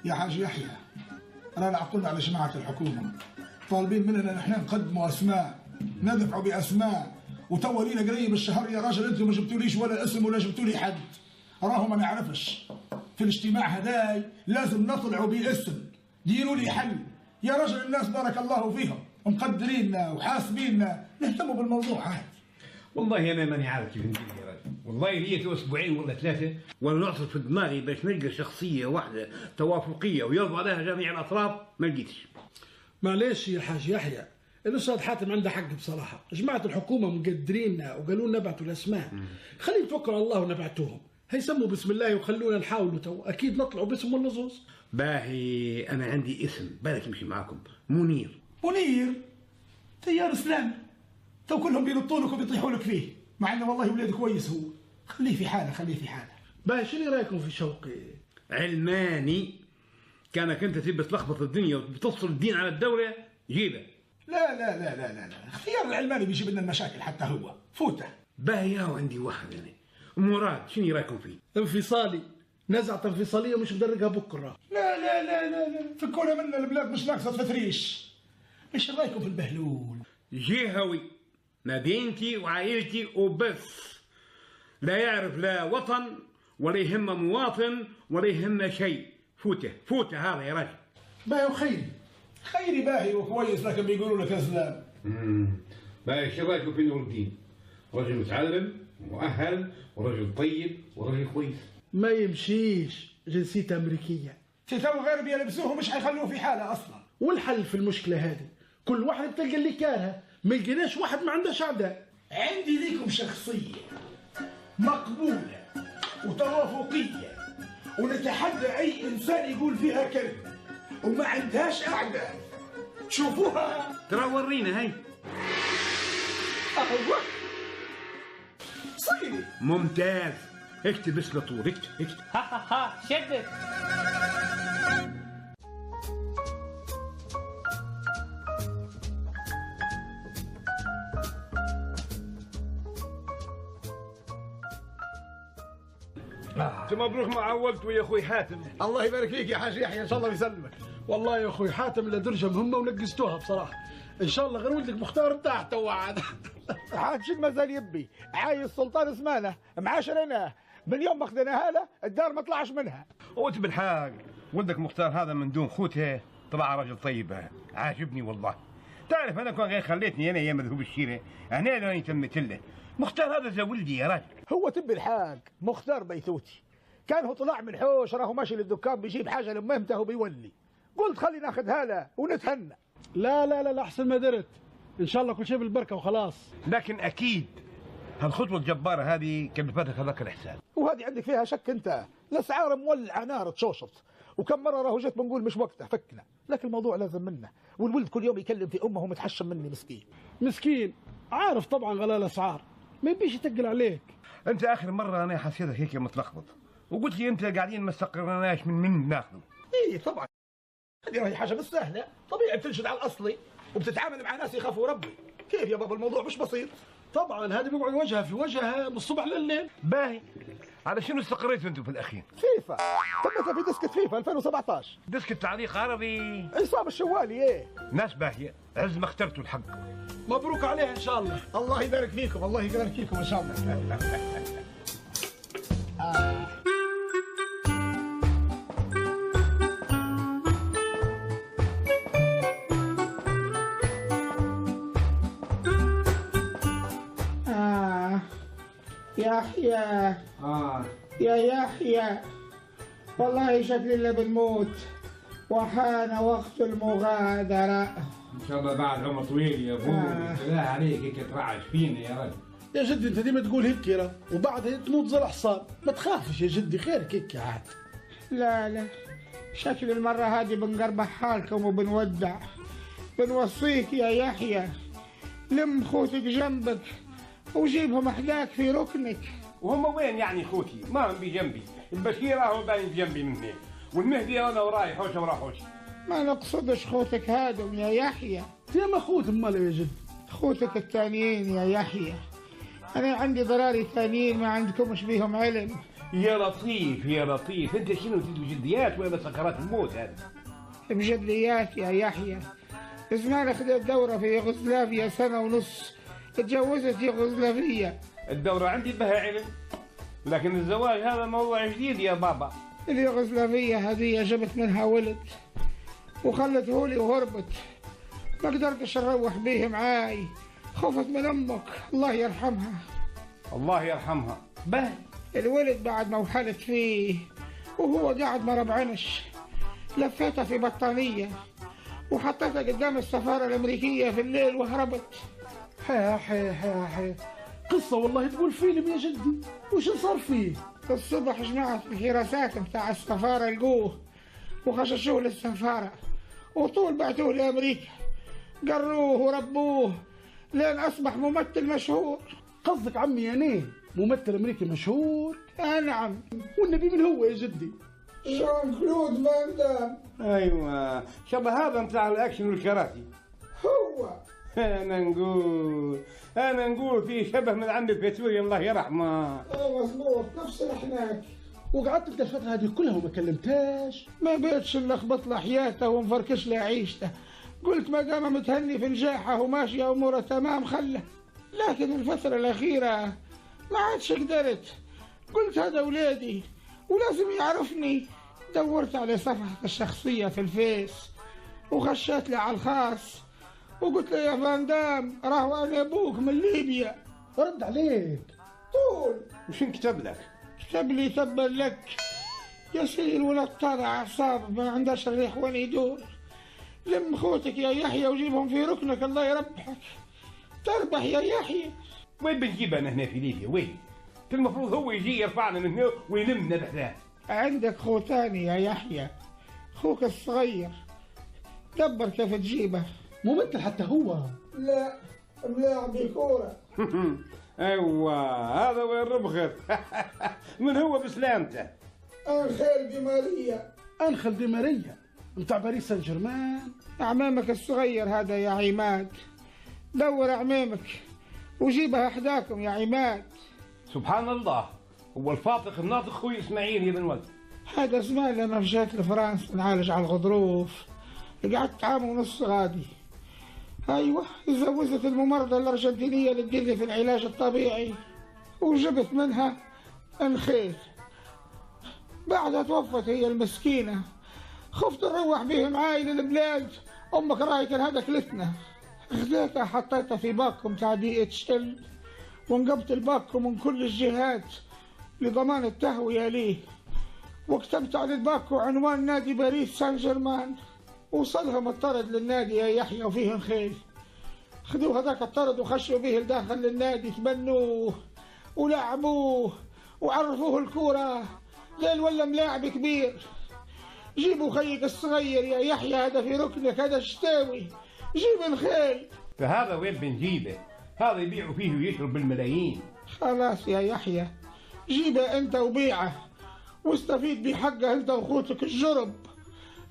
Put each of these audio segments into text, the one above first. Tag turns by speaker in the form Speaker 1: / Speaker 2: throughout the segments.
Speaker 1: يا حاج يحيى، رانا عقدنا على جماعة الحكومة، طالبين مننا نحن نقدموا أسماء، ندفعوا بأسماء، وتوا لينا قريب الشهر يا راجل أنتم ما جبتوليش ولا اسم ولا جبتولي حد، راهو ما نعرفش. في الاجتماع هذاي لازم نطلعوا باسم، ديروا لي حل، يا راجل الناس بارك الله فيهم، مقدريننا وحاسبيننا، نهتموا بالموضوع هذا.
Speaker 2: والله انا ماني عارف كيف ندير يا راجل، والله لي اسبوعين ولا ثلاثه وانا نعصر في دماغي باش نلقى شخصيه واحده توافقيه ويرضى عليها جميع الاطراف، ما لقيتش.
Speaker 3: معليش يا حاج يحيى، الاستاذ حاتم عنده حق بصراحه، جماعه الحكومه مقدريننا وقالوا لنا نبعثوا الاسماء، خلينا نتوكل على الله ونبعتوهم، هيسموا بسم الله وخلونا نحاولوا تو، اكيد نطلعوا باسم والنصوص.
Speaker 2: باهي انا عندي اسم بالك يمشي معاكم، منير.
Speaker 1: منير تيار اسلامي، تو كلهم بينطوا لك وبيطيحوا لك فيه، مع انه والله ولاد كويس هو، خليه في حاله خليه في حاله.
Speaker 3: باهي شنو رايكم في شوقي؟
Speaker 2: علماني، كانك انت تبي تلخبط الدنيا وتفصل الدين على الدوله، جيبه.
Speaker 1: لا لا لا لا لا لا، اختيار العلماني بيجيب لنا المشاكل حتى هو، فوته.
Speaker 2: باهي عندي واحد انا، مراد، شنو رايكم فيه؟
Speaker 3: انفصالي، نزعة انفصاليه مش مدرقها بكره.
Speaker 1: لا لا لا لا لا، فكونا منا البلاد مش ناقصه فتريش. ايش رايكم في البهلول؟
Speaker 2: جهوي، مدينتي وعائلتي وبس، لا يعرف لا وطن ولا يهمه مواطن ولا يهمه شيء، فوته فوته هذا يا راجل.
Speaker 1: باهي وخيري، خيري باهي وكويس، لكن بيقولوا لك اسلام.
Speaker 2: باهي ايش رايكم في نور الدين؟ رجل متعلم مؤهل ورجل طيب ورجل كويس.
Speaker 3: ما يمشيش، جنسيته امريكيه.
Speaker 1: في تو غير بيلبسوه مش حيخلوه في حاله اصلا.
Speaker 3: والحل في المشكله هذه، كل واحد بتلقى اللي كارهه، ما لقيناش واحد ما عندهش اعداء.
Speaker 1: عندي ليكم شخصيه مقبوله وتوافقيه، ونتحدى اي انسان يقول فيها كلمه وما عندهاش اعداء. تشوفوها؟
Speaker 2: ترى ورينا هاي.
Speaker 1: ايوه صيني.
Speaker 2: ممتاز، اكتب اسم طول، اكتب.
Speaker 4: ها ها ها شدت.
Speaker 2: مبروك ما عولت ويا اخوي حاتم.
Speaker 1: الله يبارك فيك يا حاج يحيى، ان شاء الله يسلمك.
Speaker 3: والله يا اخوي حاتم لدرجه مهمه ونقزتوها بصراحه، ان شاء الله غير ولدك مختار ارتاح تو عاد.
Speaker 5: حاج شد مازال يبي عايز سلطان زمانه معاشرنا، من يوم ما خذيناها له الدار ما طلعش منها.
Speaker 2: وانت بالحق ولدك مختار هذا من دون خوته طلع رجل طيب، عاجبني والله. تعرف انا كان غير خليتني انا يا مذهوب الشيره، انا لاني تمت له. مختار هذا زي ولدي يا راجل.
Speaker 5: هو تبي الحاج مختار بيتوتي، كان هو طلع من حوش راهو ماشي للدكان بيجيب حاجه لمهمته وبيولي، قلت خلي ناخذها له ونتهنى.
Speaker 3: لا لا لا احسن ما درت، ان شاء الله كل شيء بالبركه وخلاص.
Speaker 2: لكن اكيد هالخطوه الجباره هذه كلفتك هذاك الحساب.
Speaker 5: وهذه عندك فيها شك انت؟ الاسعار مولعه نار تشوشط، وكم مره راهو جيت بنقول مش وقته فكنا، لكن الموضوع لازم منه، والولد كل يوم يكلم في امه ومتحشم مني مسكين.
Speaker 3: مسكين، عارف طبعا غلاء الاسعار، ما يبيش يتقل عليك.
Speaker 2: انت اخر مره انا حسيتك هيك متلخبط، وقلت لي انت قاعدين ما استقرناش من ناخذه.
Speaker 5: اي طبعا، هذه راهي حاجه مش سهله، طبيعي بتنشد على الاصلي وبتتعامل مع ناس يخافوا ربي، كيف يا بابا الموضوع مش بسيط.
Speaker 3: طبعا هذه بيقعد وجهها في وجهها من الصبح لليل.
Speaker 2: باهي، على شنو استقريتوا انتم في الاخير؟
Speaker 5: فيفا، تمتها في ديسكة فيفا 2017.
Speaker 2: ديسك تعليق عربي.
Speaker 5: عصام الشوالي. ايه
Speaker 2: ناس باهيه، عز ما اخترتوا الحق.
Speaker 3: مبروك عليها ان شاء الله.
Speaker 1: الله يبارك فيكم، الله يبارك فيكم ان شاء الله.
Speaker 6: يحيى يا يحيى، والله شكلنا بنموت وحان وقت المغادرة.
Speaker 7: ان شاء الله بعد عمر طويل يا ابوي. بالله عليك هيك ترعش فينا يا رجل.
Speaker 3: يا جدي انت ديما تقول هيك يا وبعدها تموت زي الحصان، ما تخافش يا جدي، خيرك هيك عاد.
Speaker 6: لا لا، شكل المرة هذه بنقربح حالكم وبنودع. بنوصيك يا يحيى، لم خوتك جنبك وجيبهم احداك في ركنك.
Speaker 2: وهم وين يعني خوتي؟ ما هم بجنبي، البشير هو باين بجنبي من هنا، والمهدي انا وراي حوشه ورا حوشه.
Speaker 6: ما نقصدش خوتك هادم يا يحيى.
Speaker 3: يا ما خوت امال يا جدي.
Speaker 6: خوتك التانيين يا يحيى. أنا عندي ضراري ثانيين ما عندكمش بيهم علم.
Speaker 2: يا لطيف يا لطيف، انت شنو تدو جديات ولا سكرات الموت هذا؟
Speaker 6: بجديات يا يحيى. زمان خديت دورة في يوغوسلافيا سنة ونص، تجوزت يوغوسلافية.
Speaker 2: الدورة عندي بها علم، لكن الزواج هذا موضوع جديد يا بابا.
Speaker 6: اليوغوسلافية هذه جبت منها ولد وخلتهولي وهربت، ما قدرتش نروح بيه معاي، خفت من أمك الله يرحمها.
Speaker 2: الله يرحمها. به
Speaker 6: الولد بعد ما وحلت فيه وهو قاعد ما ربعنش، لفيتها في بطانية وحطيتها قدام السفارة الأمريكية في الليل وهربت.
Speaker 3: حي قصة والله تقول فيلم يا جدي. وش صار فيه؟
Speaker 6: الصبح جمعت الحراسات متاع السفارة لقوه وخششوه للسفارة، وطول بعتوه لأمريكا، قروه وربوه لين أصبح ممثل مشهور.
Speaker 3: قصدك عمي يعني ممثل أمريكي مشهور؟
Speaker 6: نعم.
Speaker 3: والنبي من هو يا جدي؟
Speaker 6: جون كلود فان دام.
Speaker 2: ايوه شبه هذا متاع الاكشن والكاراتي.
Speaker 6: هو
Speaker 2: انا نقول في شبه من عم بيتوري الله يرحمه.
Speaker 6: مظبوط نفس الحناك.
Speaker 3: وقعدت انت الفترة هذه كلها وما كلمتاش؟
Speaker 6: ما بيتش نلخبط له حياته ونفركش له عيشته، قلت ما دام متهني في نجاحه وماشية اموره تمام خله. لكن الفترة الأخيرة ما عادش قدرت، قلت هذا ولادي ولازم يعرفني. دورت على صفحته الشخصية في الفيس وخشيت له على الخاص وقلت له يا فان دام راهو أنا أبوك من ليبيا.
Speaker 3: رد عليك
Speaker 6: طول.
Speaker 2: وش كتب لك؟
Speaker 6: كتب لي تبا لك يا سيدي الولد طالع أعصاب ما عندهاش الريح وين يدور. لم خوتك يا يحيى وجيبهم في ركنك الله يربحك، تربح يا يحيى.
Speaker 2: وين بنجيبها هنا في ليبيا وين؟ المفروض هو يجي يرفعنا من هنا ويلمنا بحذاه.
Speaker 6: عندك خو ثاني يا يحيى، خوك الصغير، دبر كيف تجيبه.
Speaker 3: ممثل حتى هو؟
Speaker 6: لا ملاعب كورة.
Speaker 2: ايوه هذا وين ربخت. من هو بسلامته؟
Speaker 6: أنخيل دي ماريا.
Speaker 3: أنخل دي ماريا متاع باريس سان جيرمان.
Speaker 6: عمامك الصغير هذا يا عماد، دور عمامك وجيبها احداكم يا عماد.
Speaker 2: سبحان الله، هو الفاطق الناطق خوي اسماعيل يا بن ولد.
Speaker 6: هذا زمان لما مشيت لفرنسا نعالج على الغضروف، قعدت عام ونص غادي. ايوه تزوجت الممرضة الارجنتينية اللي تديرلي في العلاج الطبيعي وجبت منها انخيل. بعدها توفت هي المسكينة، خفت نروح بيه معاي للبلاد، امك رايك هذا كلتنا. خذيتها حطيتها في باكو متاع DHL وانقبت الباكو من كل الجهات لضمان التهوية ليه، وكتبت على الباكو عنوان نادي باريس سان جيرمان. وصلهم الطرد للنادي يا يحيى وفيه نخيل، خذوا هذاك الطرد وخشوا به لداخل للنادي، تبنوه ولعبوه وعرفوه الكورة لين ولا ملاعب كبير. جيبوا خيك الصغير يا يحيى هذا في ركنك، هذا شتاوي، جيب نخيل.
Speaker 2: فهذا وين بنجيبه؟ هذا يبيعوا فيه ويشرب بالملايين.
Speaker 6: خلاص يا يحيى جيبه انت وبيعه واستفيد بحقه انت وخوتك الجرب.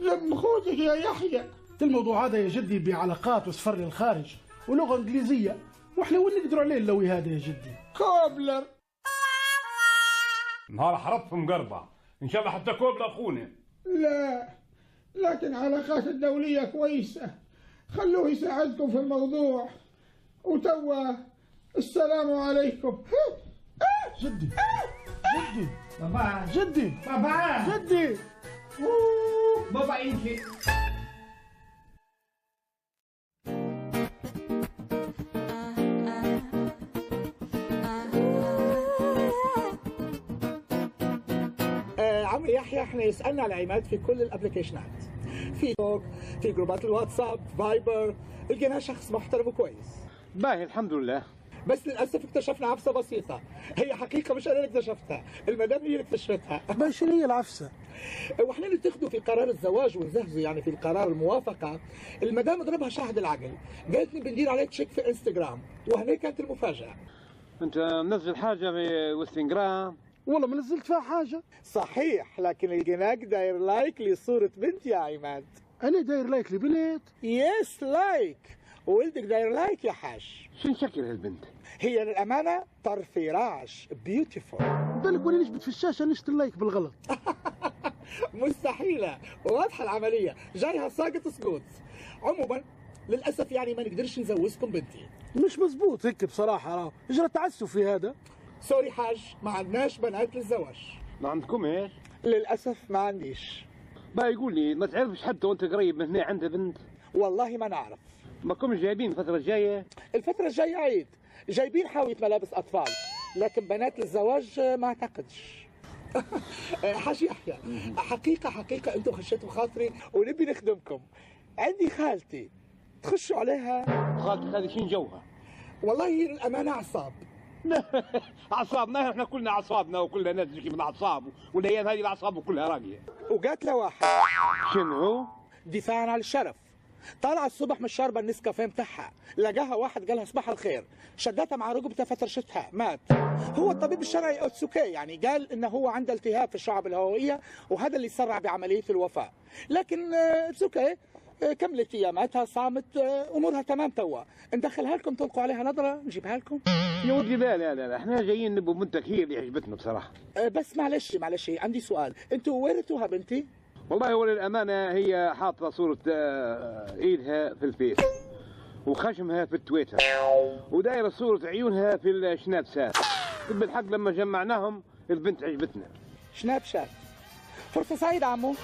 Speaker 6: لم خوتك يا يحيى.
Speaker 3: الموضوع هذا يا جدي بعلاقات وسفر للخارج ولغة إنجليزية، واحنا وين نقدروا عليه اللوي هذا يا جدي؟
Speaker 6: كوبلر.
Speaker 2: نهار حرب في مقربة، إن شاء الله حتى كوبلر أخونا.
Speaker 6: لا لكن علاقات الدولية كويسة، خلوه يساعدكم في الموضوع. وتوا السلام عليكم.
Speaker 3: جدي جدي
Speaker 7: بابا
Speaker 3: جدي
Speaker 7: بابا
Speaker 3: جدي
Speaker 7: بابا يمشي.
Speaker 5: عمي يحيى احنا يسألنا على عماد في كل الابلكيشنات، في توك، في جروبات الواتساب، فايبر، لقيناه شخص محترم وكويس.
Speaker 2: باهي الحمد لله.
Speaker 5: بس للاسف اكتشفنا عفسه بسيطه، هي حقيقه مش انا اللي اكتشفتها، المدام هي اللي اكتشفتها.
Speaker 3: باش شنو هي العفسه؟
Speaker 5: واحنا اللي اتخذوا في قرار الزواج ونزهزوا يعني في القرار الموافقه، المدام ضربها شاهد العقل، قالت لي بندير عليك تشيك في انستغرام، وهنا كانت المفاجاه.
Speaker 2: أنت منزل حاجة في انستغرام؟
Speaker 3: والله ما نزلت فيها حاجه.
Speaker 5: صحيح، لكن لقيناك داير لايك لصوره بنت يا عماد.
Speaker 3: انا داير لايك لبنت.
Speaker 5: يس لايك، وولدك داير لايك يا حاج.
Speaker 2: شن شكل هالبنت؟
Speaker 5: هي للأمانة طرفراج بيوتيفول.
Speaker 3: بالك وانا نشبت في الشاشه نشت اللايك بالغلط.
Speaker 5: مستحيلة، واضحة العملية، جايها ساقط سقوط. عموما للأسف يعني ما نقدرش نزوجكم بنتي.
Speaker 3: مش مزبوط هيك بصراحه، راه اجرى تعسف في هذا.
Speaker 5: سوري حاج، ما عندناش بنات للزواج.
Speaker 2: ما عندكم ايش؟
Speaker 5: للأسف ما عنديش.
Speaker 2: بقى يقول لي ما تعرفش حتى وانت قريب من هنا عنده بنت؟
Speaker 5: والله ما نعرف.
Speaker 2: ما كنتش جايبين الفترة الجاية؟
Speaker 5: الفترة الجاية عيد، جايبين حاوية ملابس أطفال، لكن بنات للزواج ما أعتقدش. حاج يحيى، حقيقة أنتم خشيتوا خاطري ونبي نخدمكم. عندي خالتي، تخشوا عليها.
Speaker 2: خالتك هذه شين جوها؟
Speaker 5: والله هي للأمانة عصاب.
Speaker 2: اعصابنا احنا كلنا اعصابنا وكلنا ناس من اعصاب، والايام هذه الاعصاب كلها راقيه.
Speaker 5: وقاتله واحد.
Speaker 2: شنو؟
Speaker 5: دفاعا عن الشرف. طالعة الصبح من شاربة النسكافيه متاعها، لقاها واحد قالها صباح الخير، شدتها مع رقبتها فترشتها، مات. هو الطبيب الشرعي اوتسوكي يعني قال انه هو عنده التهاب في الشعب الهوائيه وهذا اللي سرع بعمليه الوفاه، لكن اوتسوكي كملت اياماتها، صامت، امورها تمام. توا ندخلها لكم، تلقوا عليها نظره، نجيبها لكم.
Speaker 2: يا ودي لا احنا جايين نبو بنتك، هي اللي عجبتنا بصراحه.
Speaker 5: بس معلش عندي سؤال، انتوا ورثوها بنتي؟
Speaker 2: والله وللامانه هي حاطه صوره ايدها في الفيس وخشمها في التويتر ودايره صوره عيونها في الشناب شات. بالحق لما جمعناهم البنت عجبتنا.
Speaker 5: شناب شات. فرصه سعيده عمو.